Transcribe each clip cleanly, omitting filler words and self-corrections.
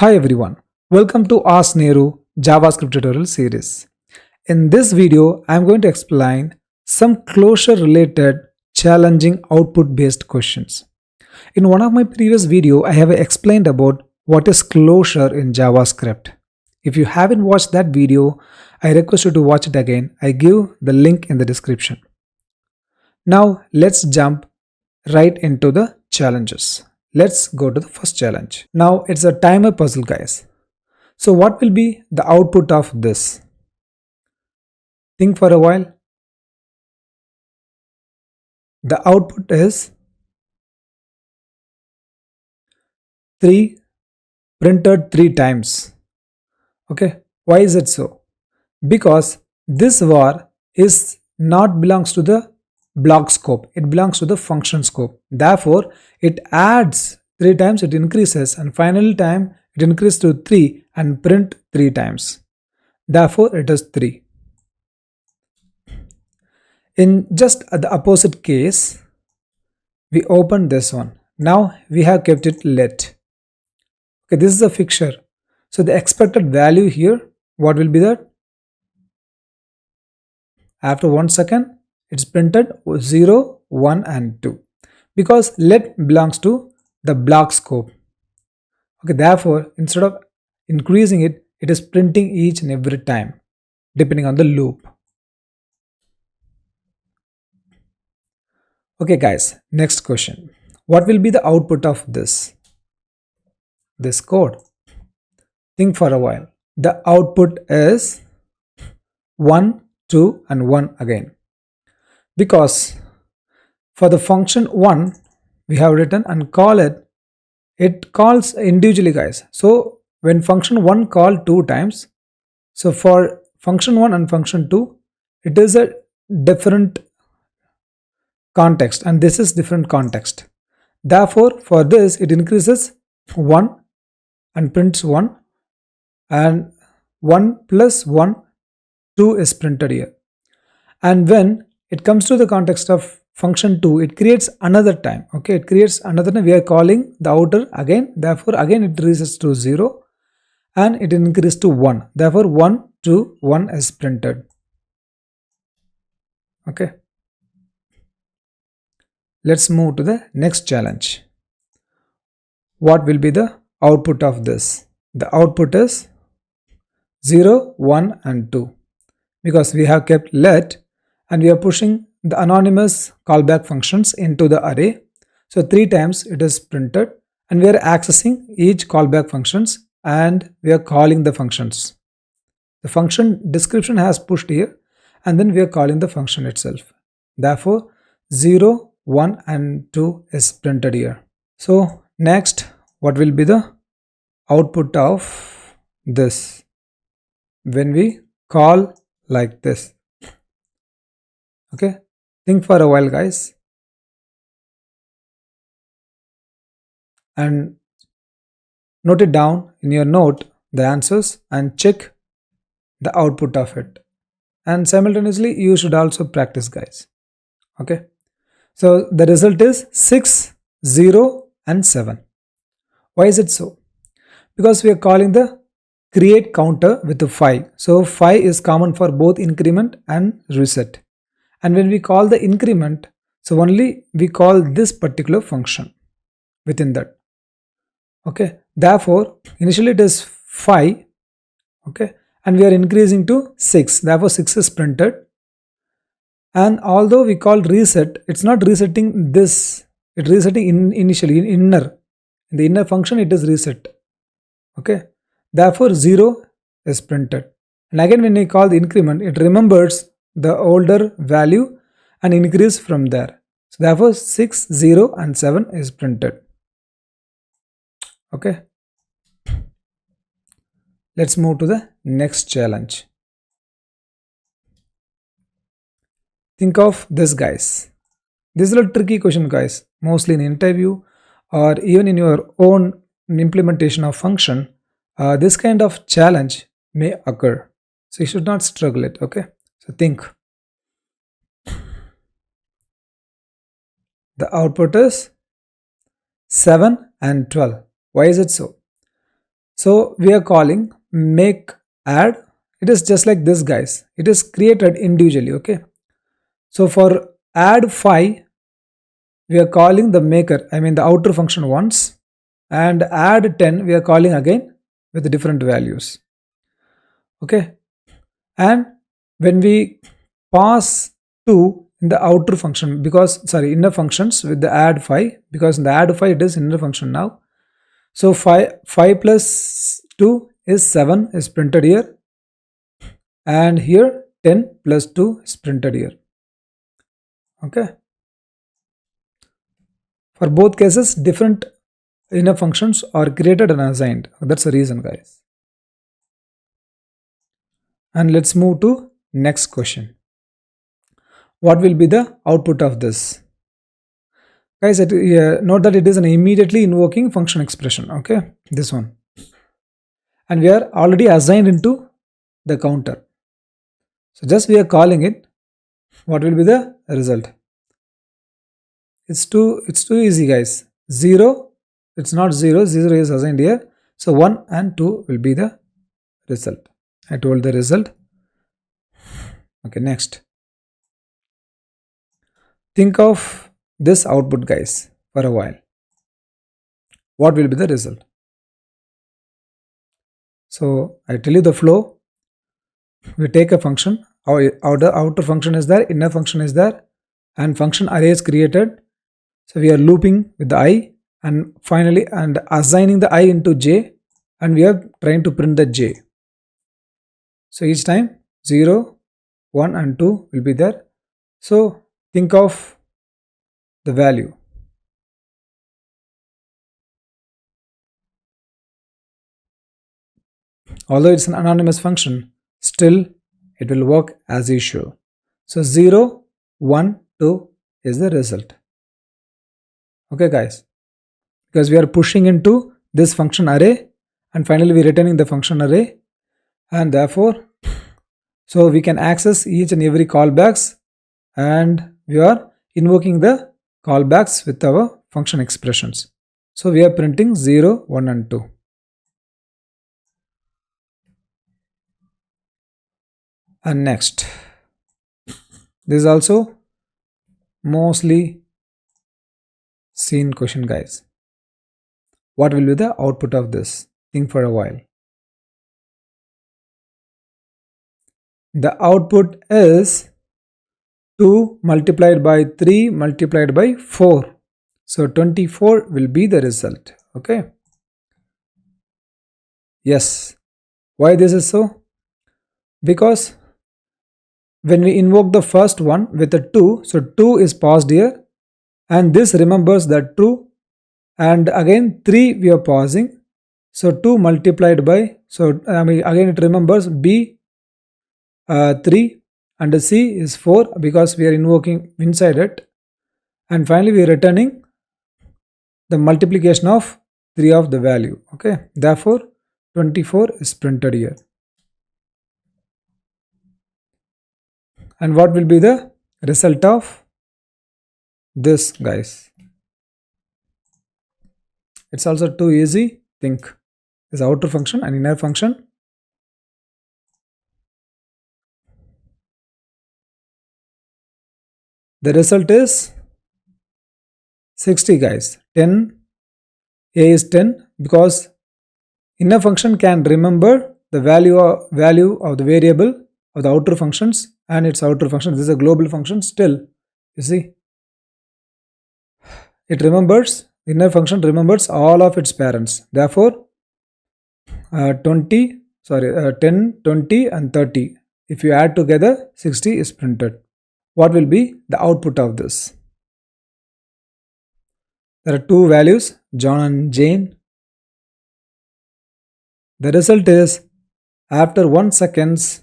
Hi everyone, welcome to Ask Nehru JavaScript tutorial series. In this video, I am going to explain some closure related challenging output based questions. In one of my previous video, I have explained about what is closure in JavaScript. If you haven't watched that video, I request you to watch it again. I give the link in the description. Now let's jump right into the challenges. Let's go to the first challenge. Now it's a timer puzzle, guys. So what will be the output of this? Think for a while. The output is 3 printed 3 times. Okay, why is it so? Because this var is not belongs to the block scope, it belongs to the function scope. Therefore, it adds 3 times, it increases, and final time it increases to 3 and print 3 times. Therefore, it is 3. In just the opposite case, we open this one. Now we have kept it let. Okay, this is a fixture. So the expected value here, what will be that? After 1 second, it's printed 0, 1 and 2 because let belongs to the block scope. Okay, therefore, instead of increasing it, it is printing each and every time depending on the loop. Okay guys, next question. What will be the output of this code? Think for a while. The output is 1, 2 and 1 again. Because for the function 1, we have written and call it calls individually, guys. So when function 1 called 2 times, so for function 1 and function 2, it is a different context and this is different context. Therefore, for this it increases 1 and prints 1 and 1 plus 1, 2 is printed here. And when it comes to the context of function 2, it creates another time. Okay, it creates another time. We are calling the outer again. Therefore, again it resets to 0 and it increases to 1. Therefore, 1, 2, 1 is printed. Okay. Let's move to the next challenge. What will be the output of this? The output is 0, 1 and 2 because we have kept let and we are pushing the anonymous callback functions into the array. So 3 times it is printed and we are accessing each callback functions and we are calling the functions. The function description has pushed here and then we are calling the function itself. Therefore, 0, 1 and 2 is printed here. So next, what will be the output of this when we call like this? Okay, think for a while, guys, and note it down in your note the answers and check the output of it, and simultaneously you should also practice, guys. Okay, so the result is 6, 0 and 7. Why is it so? Because we are calling the create counter with the 5. So 5 is common for both increment and reset. And when we call the increment, so only we call this particular function within that. Okay, therefore initially it is 5. Okay, and we are increasing to 6. Therefore 6 is printed. And although we call reset, it's not resetting this, it's resetting initially in inner. In the inner function it is reset. Okay, therefore 0 is printed. And again when we call the increment, it remembers the older value and increase from there. So therefore 6, 0 and 7 is printed. Okay, let's move to the next challenge. Think of this, guys. This is a tricky question, guys. Mostly in interview or even in your own implementation of function, this kind of challenge may occur. So you should not struggle it. Okay, so think. The output is 7 and 12. Why is it so? So we are calling make add. It is just like this, guys. It is created individually. Okay. So for add 5, we are calling the maker, I mean the outer function once, and add 10 we are calling again with different values. Okay. And when we pass 2 in the outer function, because sorry, inner functions with the add 5, because in the add 5 it is inner function now. So 5 plus 2 is 7 is printed here, and here 10 plus 2 is printed here. Okay. For both cases, different inner functions are created and assigned. That's the reason, guys. And let's move to next question. What will be the output of this? Guys, note that it is an immediately invoking function expression. Okay, this one. And we are already assigned into the counter. So just we are calling it. What will be the result? It's too easy, guys. 0, it's not 0, 0 is assigned here. So 1 and 2 will be the result. I told the result. Okay, next. Think of this output, guys, for a while. What will be the result? So I tell you the flow. We take a function. Our outer function is there, inner function is there, and function array is created. So we are looping with the I, and finally and assigning the I into j, and we are trying to print the j. So each time 0, 1 and 2 will be there. So think of the value. Although it's an anonymous function, still it will work as usual. So 0, 1, 2 is the result. Okay, guys, because we are pushing into this function array, and finally we are returning the function array, and therefore so we can access each and every callbacks, and we are invoking the callbacks with our function expressions. So we are printing 0, 1 and 2. And next, this is also mostly seen question, guys. What will be the output of this? Think for a while. The output is 2 multiplied by 3 multiplied by 4. So 24 will be the result. Okay. Yes. Why this is so? Because when we invoke the first one with a 2, so 2 is passed here, and this remembers that true, and again 3 we are pausing. So 2 multiplied by, so again it remembers b 3, and c is 4 because we are invoking inside it, and finally we are returning the multiplication of 3 of the value. Okay, therefore 24 is printed here. And what will be the result of this, guys? It's also too easy. Think is outer function and inner function. The result is 60, guys. 10, a is 10, because inner function can remember the value of the variable of the outer functions and its outer function. This is a global function still. You see, it remembers, inner function remembers all of its parents. Therefore 10, 20 and 30, if you add together 60 is printed. What will be the output of this? There are two values, John and Jane. The result is after 1 seconds,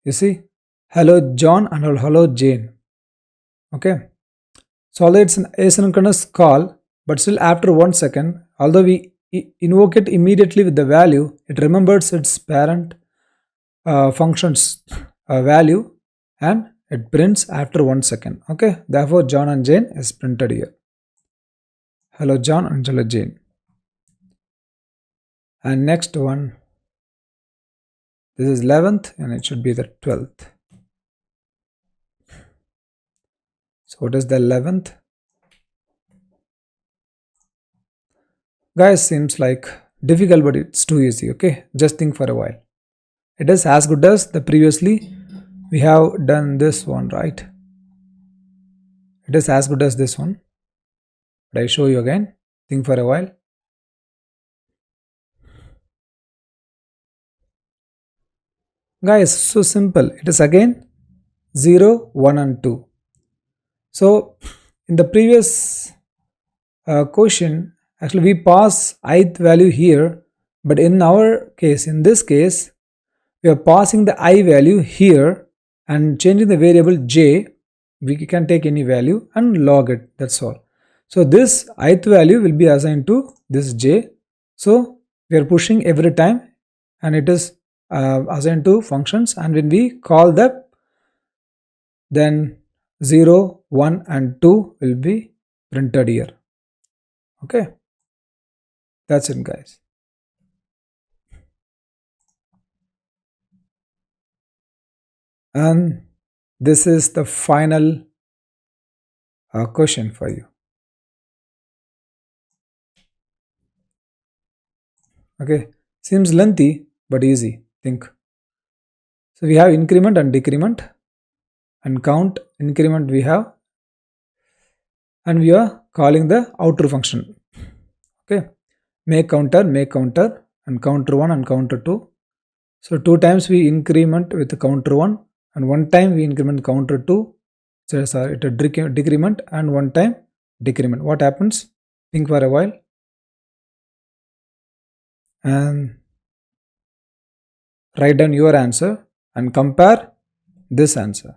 you see, hello John and hello Jane. Okay, so although it's an asynchronous call, but still after 1 second, although we invoke it immediately with the value, it remembers its parent function's value, and it prints after 1 second. Okay, therefore John and Jane is printed here. Hello John and hello Jane. and next one, this is 11th and it should be the 12th. So what is the 11th? Guys, seems like difficult, but it's too easy. Okay, just think for a while. It is as good as the previously we have done this one, right? It is as good as this one, but I show you again. Think for a while. Guys, so simple. It is again 0, 1 and 2. So in the previous question, actually we pass ith value here, but in our case, in this case, we are passing the I value here and changing the variable j. We can take any value and log it, that's all. So this ith value will be assigned to this j. So we are pushing every time and it is assigned to functions, and when we call that, then 0, 1 and 2 will be printed here. Okay, that's it guys. And this is the final question for you. Okay, seems lengthy but easy. Think. So we have increment and decrement, and count. Increment we have, and we are calling the outer function. Okay, make counter, and counter 1 and counter 2. So 2 times we increment with the counter 1, and 1 time we increment counter 2. So sorry, it a decrement, and 1 time decrement. What happens? Think for a while and write down your answer and compare this answer.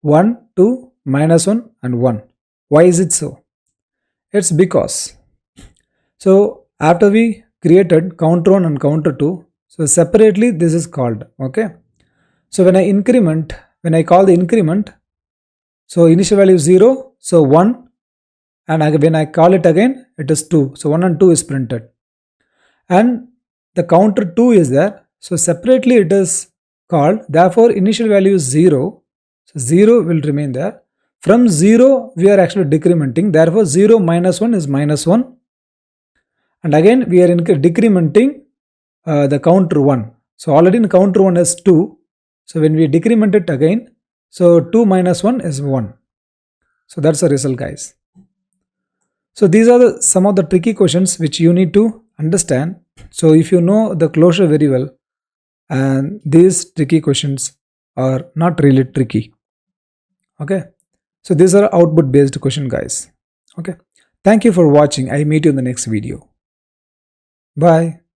1, 2, minus 1 and 1. Why is it so? It's because, so after we created counter 1 and counter 2, so separately this is called. Okay, so when I call the increment, so initial value is 0, so 1, and when I call it again, it is 2, so 1 and 2 is printed, and the counter 2 is there, so separately it is called, therefore initial value is 0, so 0 will remain there. From 0 we are actually decrementing, therefore 0 minus 1 is minus 1, and again we are decrementing the counter 1. So already in counter 1 is 2, so when we decrement it again, so 2 minus 1 is 1. So that's the result guys. So these are some of the tricky questions which you need to understand. So if you know the closure very well, and these tricky questions are not really tricky. Okay, so these are output based question guys. Okay, thank you for watching. I meet you in the next video. Bye.